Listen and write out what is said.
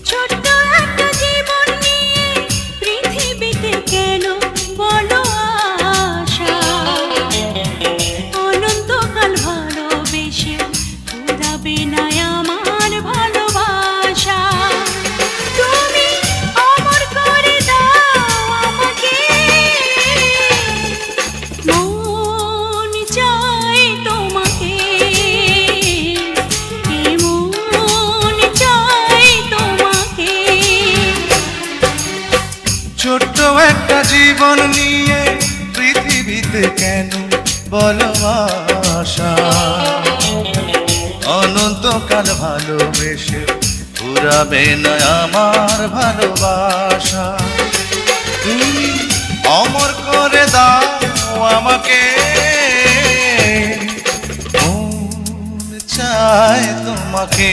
ছোট্ট একটা জীবন নিয়ে পৃথিবীতে কেন বলো আশা, অনন্তকাল ভালোবেসে ফুরাবে না আমার ভালোবাসা। তুমি অমর করে দাও আমাকে, মন চাই তোমাকে, মন চাই তোমাকে। ছোট্ট একটা জীবন নিয়ে পৃথিবীতে কেন বলো আশা, অনন্তকাল ভালোবেসে ফুরাবে না আমার ভালোবাসা। তুমি অমর করে দাও আমাকে, মন চায় তোমাকে।